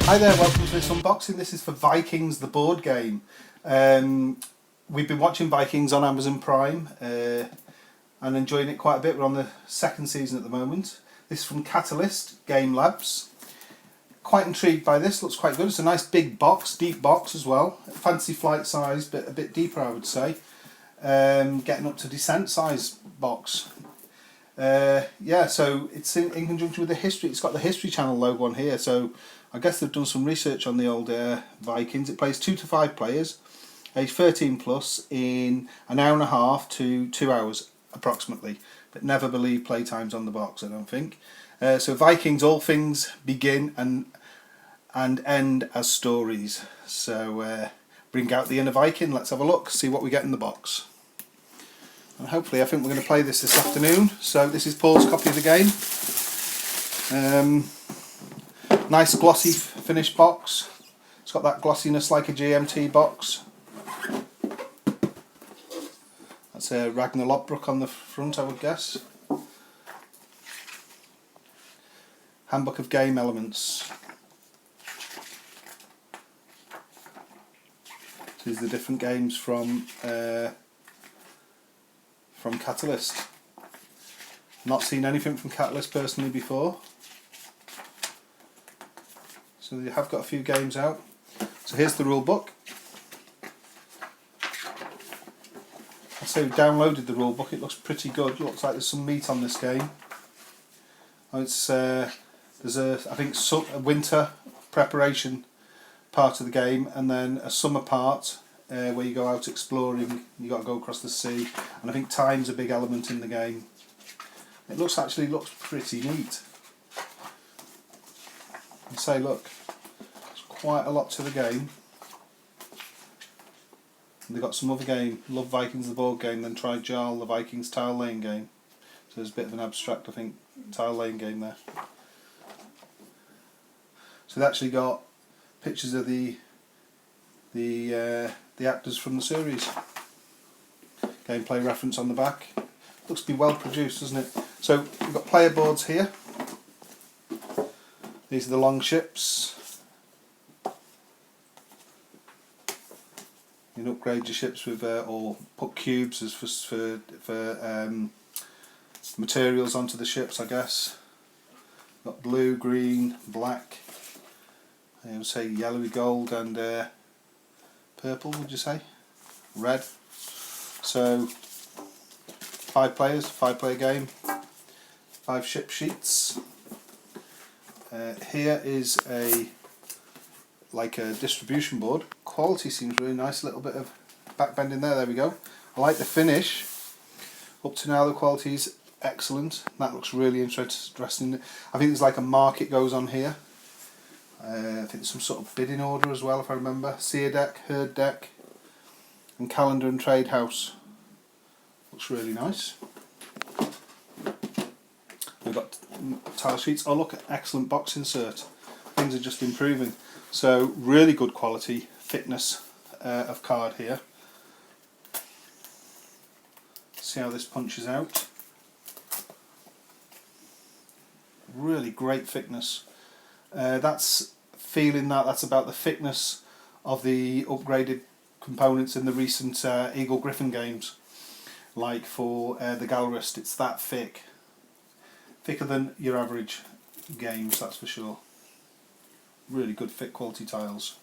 Hi there, welcome to this unboxing. This is for Vikings, the board game. We've been watching Vikings on Amazon Prime and enjoying it quite a bit. We're on the second season at the moment. This is from Catalyst Game Labs. Quite intrigued by this, looks quite good. It's a nice big box, deep box as well. Fancy flight size, but a bit deeper I would say. Getting up to descent size box. Yeah, so it's in conjunction with the history. It's got the History Channel logo on here, so I guess they've done some research on the old Vikings. It plays 2 to 5 players, age 13 plus, in an hour and a half to 2 hours approximately. But never believe playtimes on the box, I don't think. So Vikings, all things begin and end as stories. So bring out the inner Viking. Let's have a look, see what we get in the box. And hopefully, I think we're going to play this afternoon. So this is Paul's copy of the game. Nice glossy finished box. It's got that glossiness like a GMT box. That's a Ragnar Lodbrok on the front, I would guess. Handbook of Game Elements. These are the different games from Catalyst. Not seen anything from Catalyst personally before. So you have got a few games out. So here's the rule book. I say we downloaded the rule book. It looks pretty good. Looks like there's some meat on this game. Oh, it's there's I think a winter preparation part of the game, and then a summer part where you go out exploring. You got to go across the sea, and I think time's a big element in the game. It looks pretty neat. And say, look, there's quite a lot to the game. And they've got some other game, Love Vikings the board game, then try Jarl the Vikings tile laying game. So there's a bit of an abstract, I think, tile laying game there. So they actually got pictures of the actors from the series. Gameplay reference on the back. Looks to be well produced, doesn't it? So we've got player boards here. These are the long ships. You can upgrade your ships with, or put cubes as for materials onto the ships, I guess. Got blue, green, black. I would say yellowy gold and purple. Would you say? Red. So 5 players, 5-player game. 5 ship sheets. Here is a distribution board. Quality seems really nice. A little bit of back bending there. There we go. I like the finish. Up to now, the quality is excellent. That looks really interesting. I think there's like a market goes on here. I think some sort of bidding order as well, if I remember. Seer deck, herd deck, and calendar and trade house. Looks really nice. We've got tile sheets. Oh look, excellent box insert. Things are just improving. So really good quality, thickness of card here. See how this punches out. Really great thickness. That's about the thickness of the upgraded components in the recent Eagle Griffin games. Like for the Gallerist, it's that thick. Thicker than your average games, that's for sure. Really good thick quality tiles.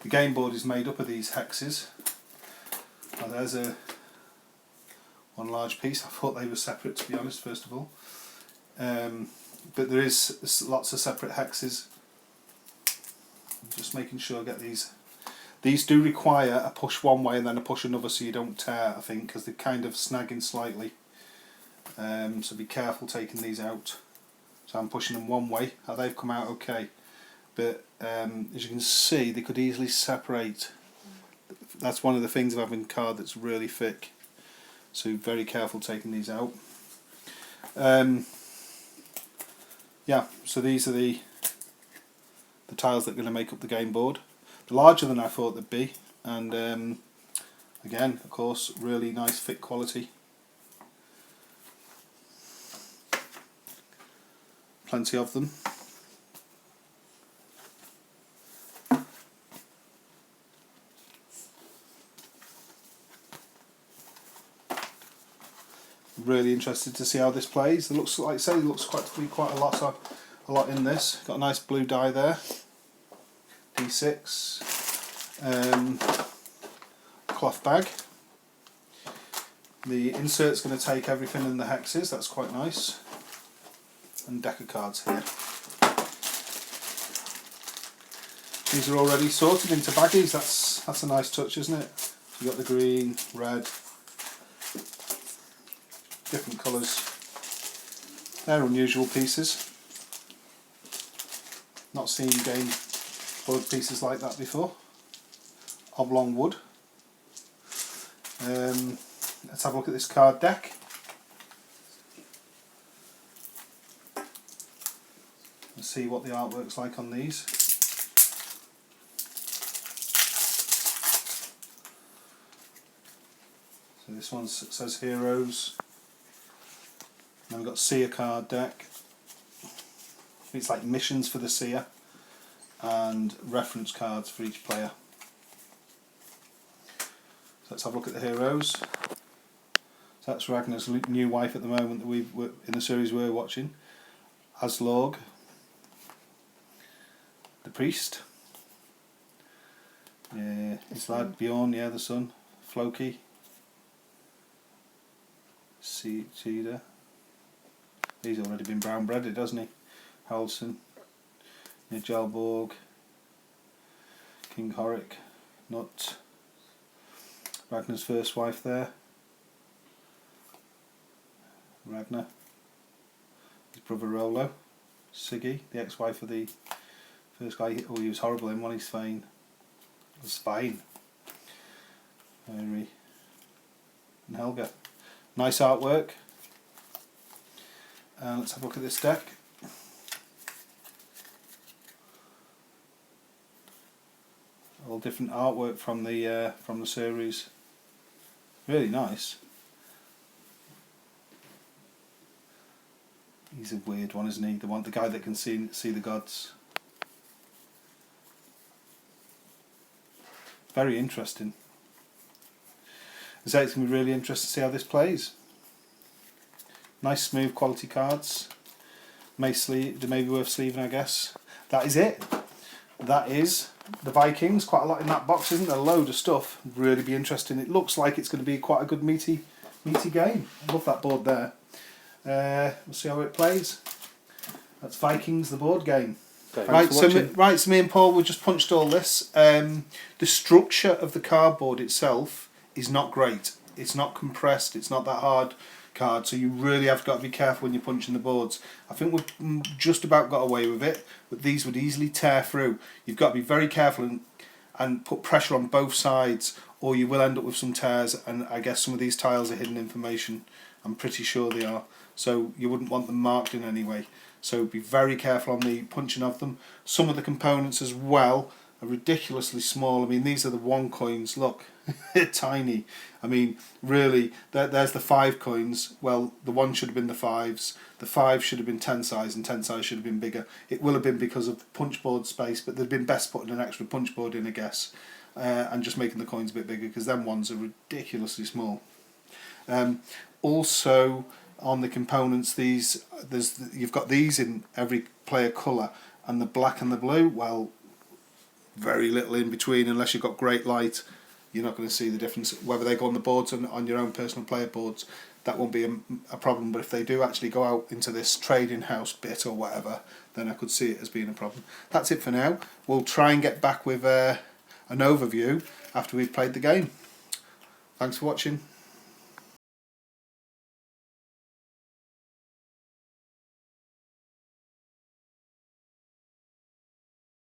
The game board is made up of these hexes. Oh, there's one large piece. I thought they were separate, to be honest, first of all. But there is lots of separate hexes. I'm just making sure I get these. These do require a push one way and then a push another so you don't tear, I think, because they're kind of snagging slightly. So be careful taking these out. So I'm pushing them one way. Oh, they've come out okay. But as you can see, they could easily separate. That's one of the things of having a card that's really thick. So very careful taking these out. Yeah, so these are the tiles that are going to make up the game board. They're larger than I thought they'd be, and again, of course, really nice thick quality. Plenty of them. really interested to see how this plays. It looks, like I say, it looks to be quite a lot in this. Got a nice blue die there. D6. Cloth bag. The insert's going to take everything in the hexes. That's quite nice. And deck of cards here. These are already sorted into baggies. That's a nice touch, isn't it? You've got the green, red, different colours. They're unusual pieces. Not seen game board pieces like that before. Oblong wood. Let's have a look at this card deck. Let's see what the artwork's like on these. So this one says Heroes. Then we've got Seer card deck. It's like missions for the Seer and reference cards for each player. So let's have a look at the Heroes. So that's Ragnar's new wife at the moment that we're in the series we're watching. Aslog, the priest. His lad Bjorn, the son. Floki. Cheetah. He's already been brown breaded, hasn't he? Halson, Nijalborg, King Horik, Nut, Ragnar's first wife there, Ragnar, his brother Rolo, Siggy, the ex-wife of the first guy. Oh, he was horrible in one. He's fine. It was fine. Henry and Helga. Nice artwork. Let's have a look at this deck. All different artwork from the series. Really nice. He's a weird one, isn't he? The guy that can see the gods. Very interesting. So it's going to be really interesting to see how this plays. Nice smooth quality cards. Maybe worth sleeving, I guess. That is it. That is the Vikings. Quite a lot in that box, isn't there? A load of stuff. Really be interesting. It looks like it's going to be quite a good meaty game. I love that board there. We'll see how it plays. That's Vikings, the board game. Right, so me and Paul, we just punched all this. The structure of the cardboard itself is not great. It's not compressed. It's not that hard card, so you really have got to be careful when you're punching the boards. I think we've just about got away with it, but these would easily tear through. You've got to be very careful and put pressure on both sides, or you will end up with some tears. And I guess some of these tiles are hidden information. I'm pretty sure they are. So you wouldn't want them marked in any way. So be very careful on the punching of them. Some of the components as well are ridiculously small. I mean, these are the 1 coins. Look, they're tiny. I mean, really, there's the 5 coins. Well, the 1 should have been the 5s. The 5 should have been 10 size, and 10 size should have been bigger. It will have been because of punch board space, but they'd been best putting an extra punch board in, I guess, and just making the coins a bit bigger, because them ones are ridiculously small. Also, on the components, you've got these in every player colour, and the black and the blue, well, very little in between. Unless you've got great light, you're not going to see the difference. Whether they go on the boards and on your own personal player boards, that won't be a problem. But if they do actually go out into this trading house bit or whatever, then I could see it as being a problem. That's it for now. We'll try and get back with an overview after we've played the game. Thanks for watching.